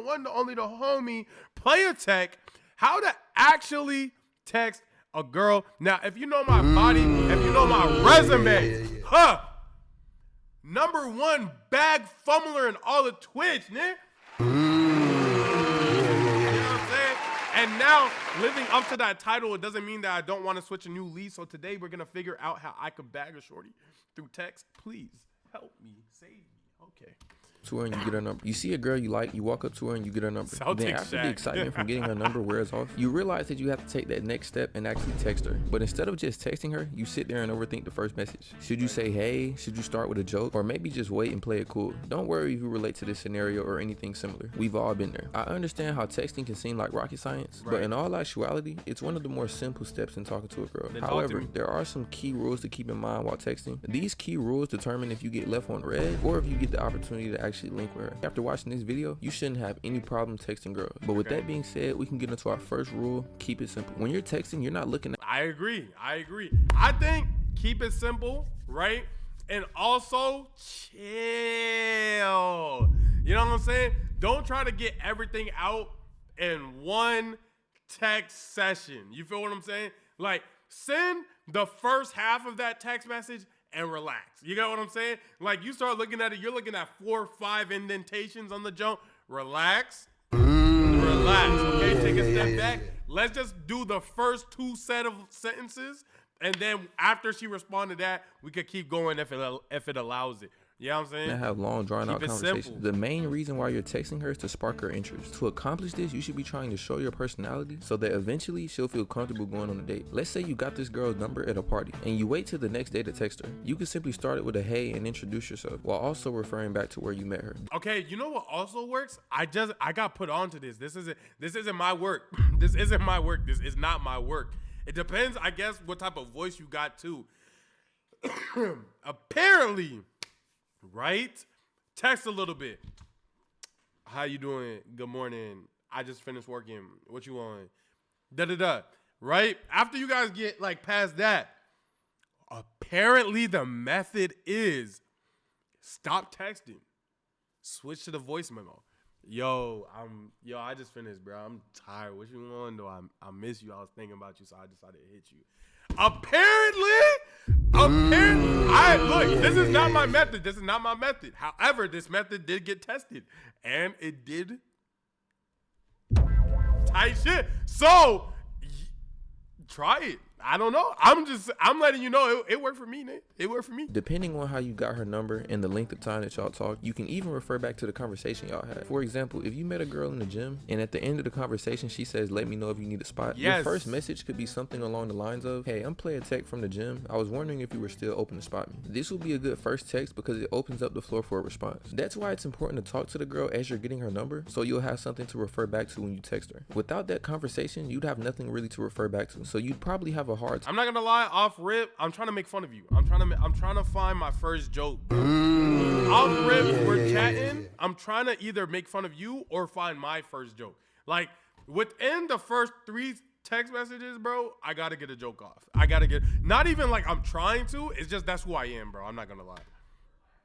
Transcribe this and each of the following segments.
one, the only, the homie, PlayaTech, how to actually text a girl. Now, if you know my body, if you know my resume, number one bag fumbler in all of Twitch, man. You know what I'm saying? And now, living up to that title, it doesn't mean that I don't want to switch a new lease. So today, we're going to figure out how I could bag a shorty through text. Please help me, save me. Okay. To her and you get her number. You see a girl you like, you walk up to her and you get her number. Then after the excitement from getting her number wears off, you realize that you have to take that next step and actually text her. But instead of just texting her, you sit there and overthink the first message. Should you say hey? Should you start with a joke? Or maybe just wait and play it cool? Don't worry if you relate to this scenario or anything similar. We've all been there. I understand how texting can seem like rocket science, but in all actuality, it's one of the more simple steps in talking to a girl. However, there are some key rules to keep in mind while texting. These key rules determine if you get left on red or if you get the opportunity to actually link with her. After watching this video, you shouldn't have any problem texting girls. But with that being said, we can get into our first rule: keep it simple. When you're texting, you're not looking at— I agree. I think keep it simple, right? And also chill. You know what I'm saying? Don't try to get everything out in one text session. You feel what I'm saying? Like, send the first half of that text message and relax. You get what I'm saying? Like, you start looking at it, you're looking at 4 or 5 indentations on the jump. Relax. Relax, okay? Take a step back. Let's just do the first 2 set of sentences, and then after she responded to that, we could keep going if it allows it. You know what I'm saying? And have long, drawn-out conversations. The main reason why you're texting her is to spark her interest. To accomplish this, you should be trying to show your personality so that eventually she'll feel comfortable going on a date. Let's say you got this girl's number at a party, and you wait till the next day to text her. You can simply start it with a hey and introduce yourself, while also referring back to where you met her. Okay, you know what also works? I got put onto this. This isn't my work. This isn't my work. This is not my work. It depends, I guess, what type of voice you got too. Apparently, right? Text a little bit. How you doing? Good morning. I just finished working. What you want? Da-da-da. Right? After you guys get like past that, apparently the method is stop texting. Switch to the voice memo. Yo, I just finished, bro. I'm tired. What you want, though? I miss you. I was thinking about you, so I decided to hit you. Apparently, look, this is not my method. This is not my method. However, this method did get tested, and it did tight shit. So, try it. I don't know. I'm letting you know it worked for me, Nate. It worked for me. Depending on how you got her number and the length of time that y'all talked, you can even refer back to the conversation y'all had. For example, if you met a girl in the gym and at the end of the conversation she says, let me know if you need a spot, your first message could be something along the lines of, hey, I'm PlayaTech from the gym. I was wondering if you were still open to spot me. This will be a good first text because it opens up the floor for a response. That's why it's important to talk to the girl as you're getting her number, so you'll have something to refer back to when you text her. Without that conversation, you'd have nothing really to refer back to, so you'd probably have a hard time. I'm not gonna lie, off rip, I'm trying to make fun of you. I'm trying to find my first joke, bro. Off rip, we're chatting. I'm trying to either make fun of you or find my first joke. Like, within the first 3 text messages, bro, I gotta get a joke off. Not even like I'm trying to, it's just that's who I am, bro. I'm not gonna lie.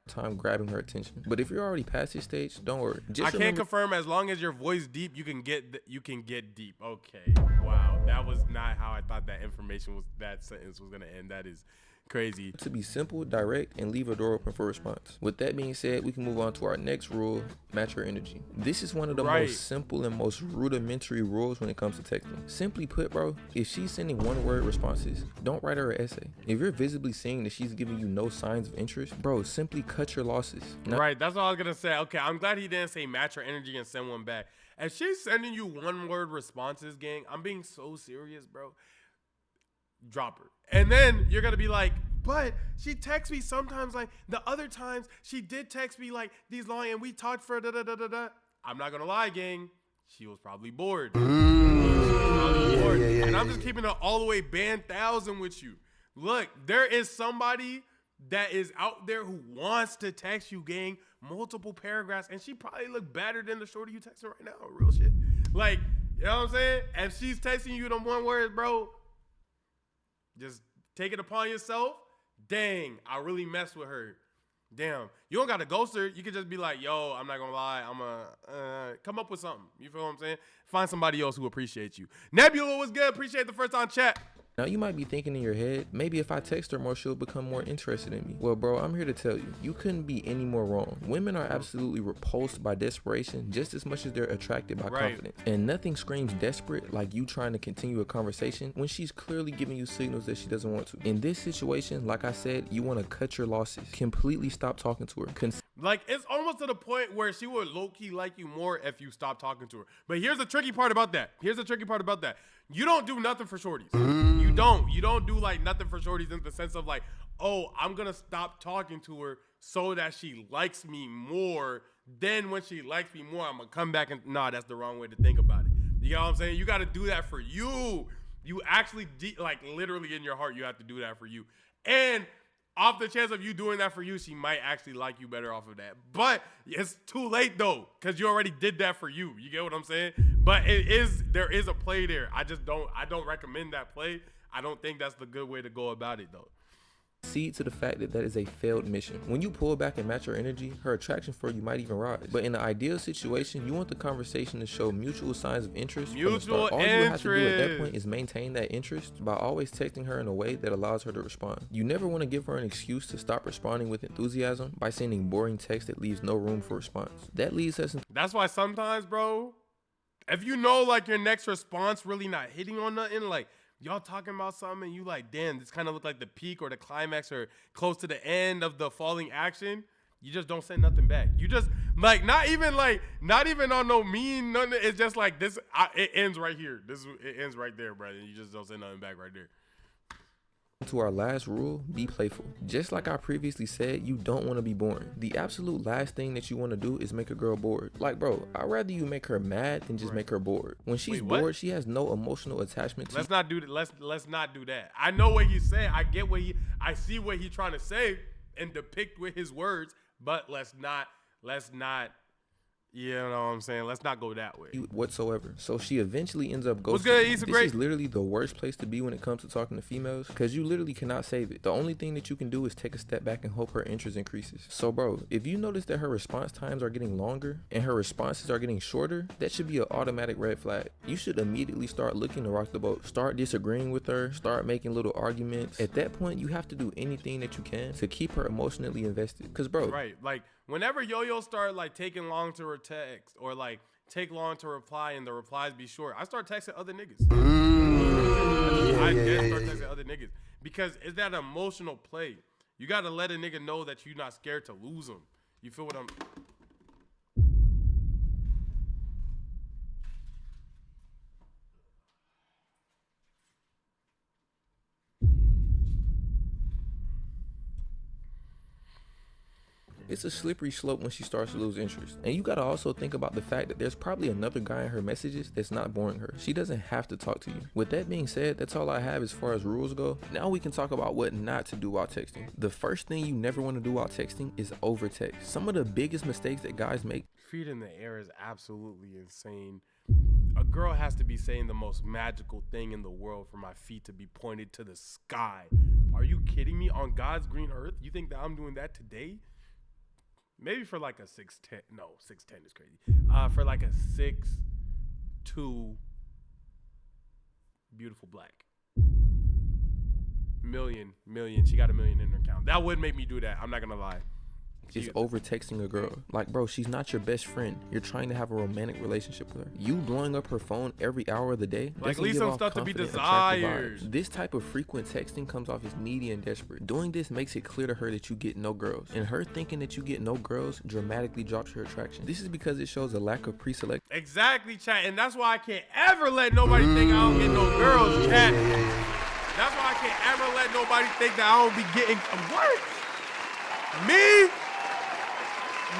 Time grabbing her attention. But if you're already past this stage, don't worry. I can't confirm, as long as your voice deep, you can get deep. Okay. Wow. That was not how I thought that sentence was gonna end. That is crazy. To be simple, direct, and leave a door open for response. With that being said, we can move on to our next rule: match your energy. This is one of the most simple and most rudimentary rules when it comes to texting. Simply put, bro, if she's sending 1-word responses, don't write her an essay. If you're visibly seeing that she's giving you no signs of interest, bro, simply cut your losses. Right, that's all I was gonna say. Okay, I'm glad he didn't say match her energy and send one back. If she's sending you 1-word responses, gang, I'm being so serious, bro. Drop her. And then you're gonna be like, but she texts me sometimes, like the other times she did text me like these long, and we talked for da-da-da-da-da. I'm not gonna lie, gang. She was probably bored. And I'm just keeping it all the way band 1,000 with you. Look, there is somebody that is out there who wants to text you, gang, multiple paragraphs, and she probably look better than the shorty you texting right now. Real shit. Like, you know what I'm saying? If she's texting you them 1 words, bro, just take it upon yourself. Dang, I really messed with her. Damn, you don't got to ghost her. You could just be like, yo, I'm not going to lie. I'm going to come up with something. You feel what I'm saying? Find somebody else who appreciates you. Nebula was good. Appreciate the first time chat. Now you might be thinking in your head, maybe if I text her more, she'll become more interested in me. Well, bro, I'm here to tell you, you couldn't be any more wrong. Women are absolutely repulsed by desperation just as much as they're attracted by confidence. And nothing screams desperate like you trying to continue a conversation when she's clearly giving you signals that she doesn't want to. In this situation, like I said, you want to cut your losses. Completely stop talking to her. Like, it's almost to the point where she would low-key like you more if you stop talking to her. But here's the tricky part about that. You don't do nothing for shorties. You don't do like nothing for shorties in the sense of like, oh, I'm gonna stop talking to her so that she likes me more. Then when she likes me more, I'm gonna come back and nah, that's the wrong way to think about it. You know what I'm saying? You gotta do that for you. You actually like literally in your heart, you have to do that for you. And off the chance of you doing that for you, she might actually like you better off of that. But it's too late though, because you already did that for you. You get what I'm saying? But there is a play there. I don't recommend that play. I don't think that's the good way to go about it though. Concede to the fact that is a failed mission. When you pull back and match her energy, her attraction for you might even rise. But in the ideal situation, you want the conversation to show mutual signs of interest. All you have to do at that point is maintain that interest by always texting her in a way that allows her to respond. You never want to give her an excuse to stop responding with enthusiasm by sending boring text that leaves no room for response. That leads us into— That's why sometimes, bro, if you know like your next response really not hitting on nothing, like y'all talking about something and you like, damn, this kind of look like the peak or the climax or close to the end of the falling action, you just don't send nothing back. You just like not even on no mean nothing. It's just like this. It ends right here. It ends right there, brother. You just don't send nothing back right there. To our last rule, be playful. Just like I previously said, you don't want to be boring. The absolute last thing that you want to do is make a girl bored. Like, bro, I'd rather you make her mad than just make her bored. When she's bored, she has no emotional attachment to— Let's not do that. Let's not do that. I know what he's saying. I see what he's trying to say and depict with his words, but let's not, you know what I'm saying? Let's not go that way whatsoever. So she eventually ends up ghosting. What's good, Issa? This is literally the worst place to be when it comes to talking to females, because you literally cannot save it. The only thing that you can do is take a step back and hope her interest increases. So bro, if you notice that her response times are getting longer and her responses are getting shorter, that should be an automatic red flag. You should immediately start looking to rock the boat. Start disagreeing with her, start making little arguments. At that point, you have to do anything that you can to keep her emotionally invested. Because bro, right, like whenever Yo-Yo start like taking long to her text or like take long to reply and the replies be short, I start texting other niggas. I start texting other niggas because it's that emotional play. You got to let a nigga know that you're not scared to lose him. You feel what I'm... It's a slippery slope when she starts to lose interest. And you gotta also think about the fact that there's probably another guy in her messages that's not boring her. She doesn't have to talk to you. With that being said, that's all I have as far as rules go. Now we can talk about what not to do while texting. The first thing you never want to do while texting is over text. Some of the biggest mistakes that guys make— Feet in the air is absolutely insane. A girl has to be saying the most magical thing in the world for my feet to be pointed to the sky. Are you kidding me? On God's green earth? You think that I'm doing that today? Maybe for like a 6'10", no, 6'10" is crazy. For like a 6'2", beautiful black. Million. She got $1 million in her account. That would make me do that. I'm not gonna lie. Is over texting a girl. Like, bro, she's not your best friend. You're trying to have a romantic relationship with her. You blowing up her phone every hour of the day, like, leave some stuff to be desired. This type of frequent texting comes off as needy and desperate. Doing this makes it clear to her that you get no girls, and her thinking that you get no girls dramatically drops her attraction. This is because it shows a lack of pre-select. Exactly, chat, and that's why I can't ever let nobody think I don't get no girls, chat. That's why I can't ever let nobody think that I don't be getting what? Me?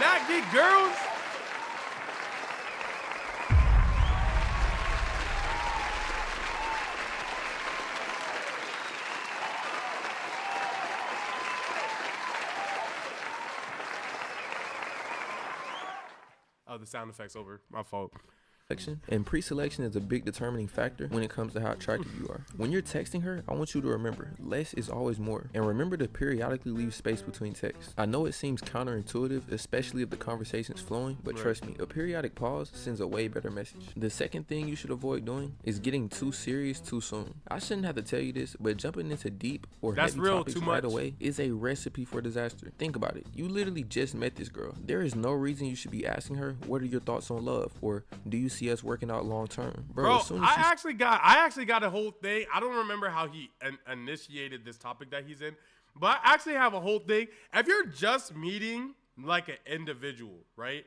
Not get girls? Oh, the sound effect's over. My fault. And pre-selection is a big determining factor when it comes to how attractive you are. When you're texting her, I want you to remember, less is always more. And remember to periodically leave space between texts. I know it seems counterintuitive, especially if the conversation's flowing, but trust me, a periodic pause sends a way better message. The second thing you should avoid doing is getting too serious too soon. I shouldn't have to tell you this, but jumping into deep or heavy topics right away is a recipe for disaster. Think about it. You literally just met this girl. There is no reason you should be asking her, what are your thoughts on love? Or do you see us working out long term? Bro, I actually got a whole thing. I don't remember how he initiated this topic that he's in, but I actually have a whole thing. If you're just meeting like an individual, right?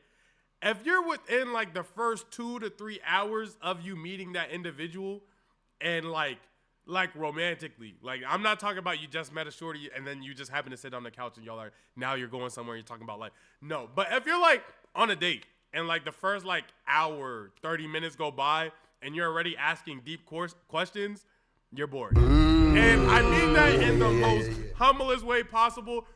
If you're within like the first 2 to 3 hours of you meeting that individual and like romantically, like I'm not talking about you just met a shorty and then you just happen to sit on the couch and y'all are, now you're going somewhere and you're talking about like, no, but if you're like on a date and like the first like hour, 30 minutes go by and you're already asking deep questions, you're bored. And I mean that in the most humblest way possible.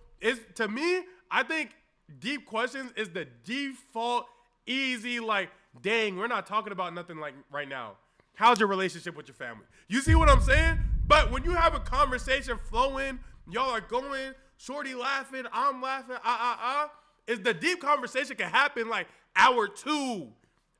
To me, I think deep questions is the default easy, like, dang, we're not talking about nothing like right now. How's your relationship with your family? You see what I'm saying? But when you have a conversation flowing, y'all are going, shorty laughing, I'm laughing, is the deep conversation can happen like hour 2,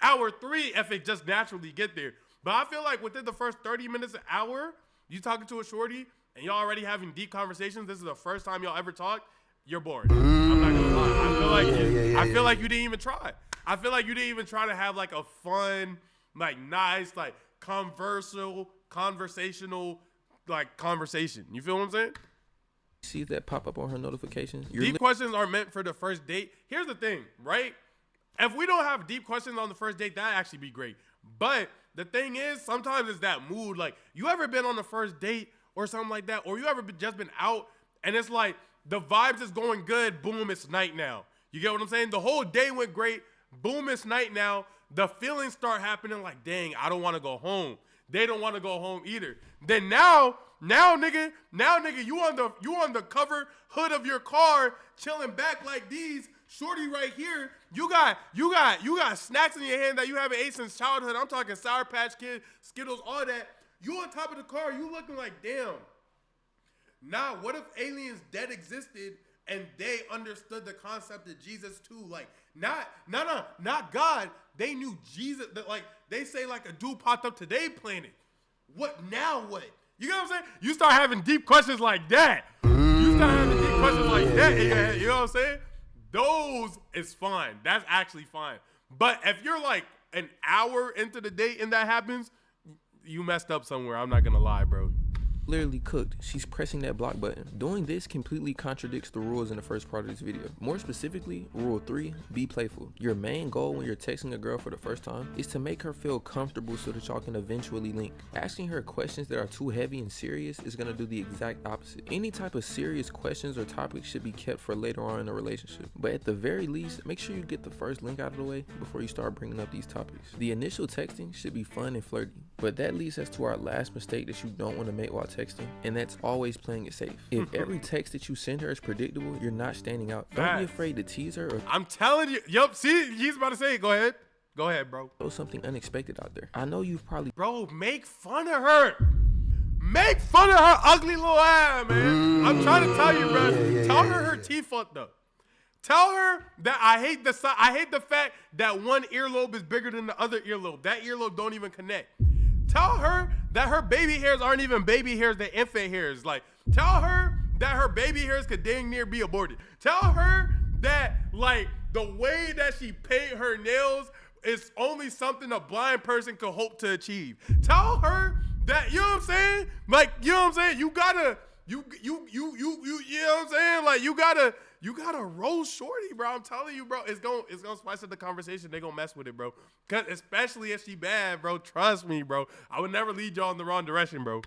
hour 3 if it just naturally get there. But I feel like within the first 30 minutes, an hour, you talking to a shorty and y'all already having deep conversations, this is the first time y'all ever talk, you're bored. I'm not gonna lie. I feel like you didn't even try. I feel like you didn't even try to have like a fun, like nice, like conversational, like conversation. You feel what I'm saying? See that pop up on her notifications? Deep questions are meant for the first date. Here's the thing, right? If we don't have deep questions on the first date, that'd actually be great. But the thing is, sometimes it's that mood. Like, you ever been on the first date or something like that? Or you ever just been out and it's like the vibes is going good, boom, it's night now. You get what I'm saying? The whole day went great, boom, it's night now. The feelings start happening like, dang, I don't want to go home. They don't want to go home either. Then now nigga, you on the cover hood of your car, chilling back like these. Shorty right here, you got snacks in your hand that you haven't ate since childhood. I'm talking Sour Patch Kid, Skittles, all that. You on top of the car, you looking like, damn. Nah, what if aliens dead existed and they understood the concept of Jesus too? Like, not God. They knew Jesus. Like, they say like a dude popped up to their planet. What now? What? You know what I'm saying? You start having deep questions like that. You start having deep questions like that. You know what I'm saying? Those is fine. That's actually fine. But if you're like an hour into the date and that happens, you messed up somewhere. I'm not gonna lie, bro. Literally cooked. She's pressing that block button. Doing this completely contradicts the rules in the first part of this video. More specifically, rule 3, be playful. Your main goal when you're texting a girl for the first time is to make her feel comfortable so that y'all can eventually link. Asking her questions that are too heavy and serious is going to do the exact opposite. Any type of serious questions or topics should be kept for later on in a relationship. But at the very least, make sure you get the first link out of the way before you start bringing up these topics. The initial texting should be fun and flirty, but that leads us to our last mistake that you don't want to make while texting, and that's always playing it safe. If every text that you send her is predictable, you're not standing out. Don't be afraid to tease her. I'm telling you. Yup. See, he's about to say it. Go ahead, bro. Throw something unexpected out there. I know you've probably... Bro, make fun of her. Make fun of her ugly little ass, man. I'm trying to tell you, bro. Tell her teeth fucked up. Tell her that I hate the fact that one earlobe is bigger than the other earlobe. That earlobe don't even connect. Tell her that her baby hairs aren't even baby hairs, they're infant hairs. Like, tell her that her baby hairs could dang near be aborted. Tell her that, like, the way that she paint her nails is only something a blind person could hope to achieve. Tell her that, you know what I'm saying? Like, you know what I'm saying? You gotta, you know what I'm saying? Like, you gotta roll shorty, bro. I'm telling you, bro. It's gonna spice up the conversation. They gonna mess with it, bro. Cause especially if she bad, bro. Trust me, bro. I would never lead y'all in the wrong direction, bro.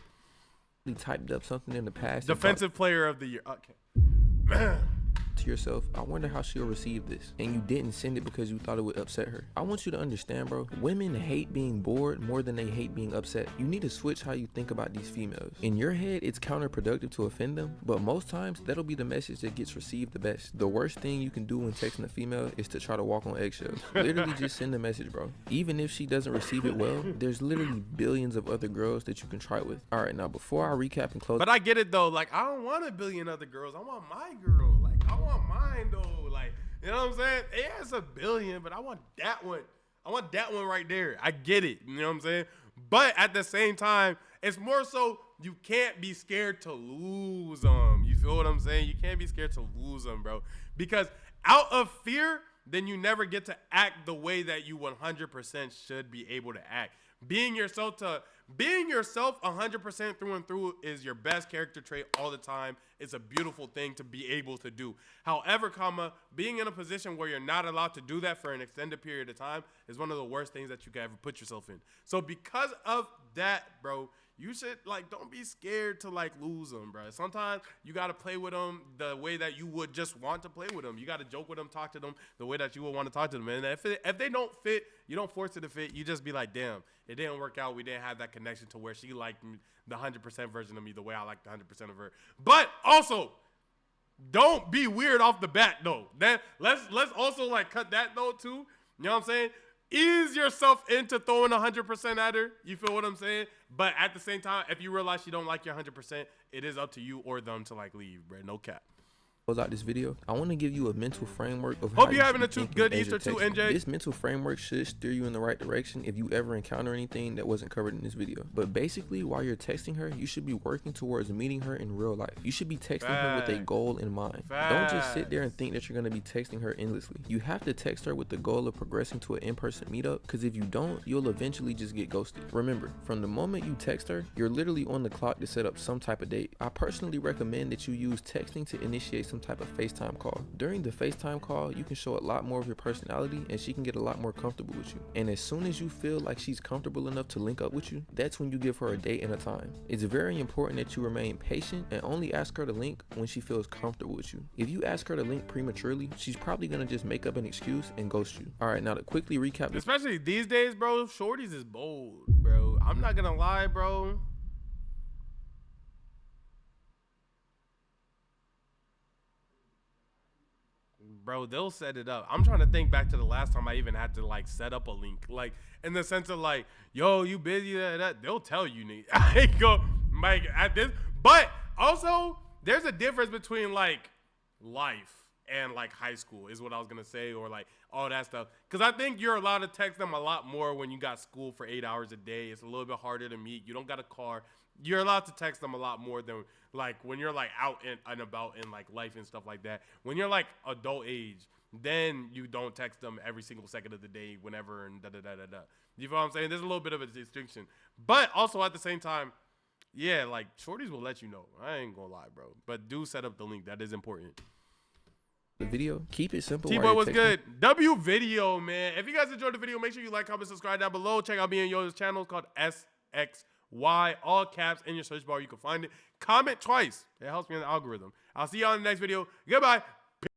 He typed up something in the past. Defensive player of the year. Okay. to yourself, I wonder how she'll receive this, and you didn't send it because you thought it would upset her. I want you to understand, bro, women hate being bored more than they hate being upset. You need to switch how you think about these females. In your head, it's counterproductive to offend them, but most times that'll be the message that gets received the best. The worst thing you can do when texting a female is to try to walk on eggshells. Literally just send a message, bro. Even if she doesn't receive it well, there's literally billions of other girls that you can try with. All right, now before I recap and close. But I get it though. Like, I don't want a billion other girls. I want my girl. Like, I want mine though. Like, you know what I'm saying? Yeah, it's a billion, but I want that one. I want that one right there. I get it. You know what I'm saying? But at the same time, it's more so you can't be scared to lose them. You feel what I'm saying? You can't be scared to lose them, bro. Because out of fear, then you never get to act the way that you 100% should be able to act. Being yourself 100% through and through is your best character trait all the time. It's a beautiful thing to be able to do. However, being in a position where you're not allowed to do that for an extended period of time is one of the worst things that you can ever put yourself in. So because of that, bro, you should, like, don't be scared to, like, lose them, bro. Sometimes you got to play with them the way that you would just want to play with them. You got to joke with them, talk to them the way that you would want to talk to them. And if they don't fit, you don't force it to fit. You just be like, damn, it didn't work out. We didn't have that connection to where she liked me, the 100% version of me the way I like the 100% of her. But also, don't be weird off the bat, though. Let's also, like, cut that, though, too. You know what I'm saying? Ease yourself into throwing 100% at her. You feel what I'm saying? But at the same time, if you realize she don't like your 100%, it is up to you or them to, like, leave, bro. No cap. Close out this video, I want to give you a mental framework of hope how you're having a good Easter too, NJ. This mental framework should steer you in the right direction if you ever encounter anything that wasn't covered in this video. But basically, while you're texting her, you should be working towards meeting her in real life. You should be texting her with a goal in mind. Don't just sit there and think that you're going to be texting her endlessly. You have to text her with the goal of progressing to an in-person meetup, because if you don't, you'll eventually just get ghosted. Remember, from the moment you text her, you're literally on the clock to set up some type of date. I personally recommend that you use texting to initiate some type of FaceTime call. During the FaceTime call, you can show a lot more of your personality and she can get a lot more comfortable with you. And as soon as you feel like she's comfortable enough to link up with you, that's when you give her a date and a time. It's very important that you remain patient and only ask her to link when she feels comfortable with you. If you ask her to link prematurely, she's probably gonna just make up an excuse and ghost you. All right, now to quickly recap this. Especially these days, bro, shorties is bold, bro. I'm not gonna lie, bro. Bro, they'll set it up. I'm trying to think back to the last time I even had to, like, set up a link. Like, in the sense of, like, yo, you busy? That they'll tell you, nigga. I go, like, at this. But also, there's a difference between, like, life and, like, high school is what I was going to say, or, like, all that stuff. Because I think you're allowed to text them a lot more when you got school for 8 hours a day. It's a little bit harder to meet. You don't got a car. You're allowed to text them a lot more than, like, when you're, like, out and about in, like, life and stuff like that. When you're, like, adult age, then you don't text them every single second of the day, whenever, and da-da-da-da-da. You feel what I'm saying? There's a little bit of a distinction. But also at the same time, yeah, like, shorties will let you know. I ain't gonna lie, bro. But do set up the link. That is important. The video, keep it simple. T-Boy, what's good? W video, man. If you guys enjoyed the video, make sure you like, comment, subscribe down below. Check out me and yours channel called SXY, all caps in your search bar. You can find it. Comment twice. It helps me in the algorithm. I'll see y'all in the next video. Goodbye.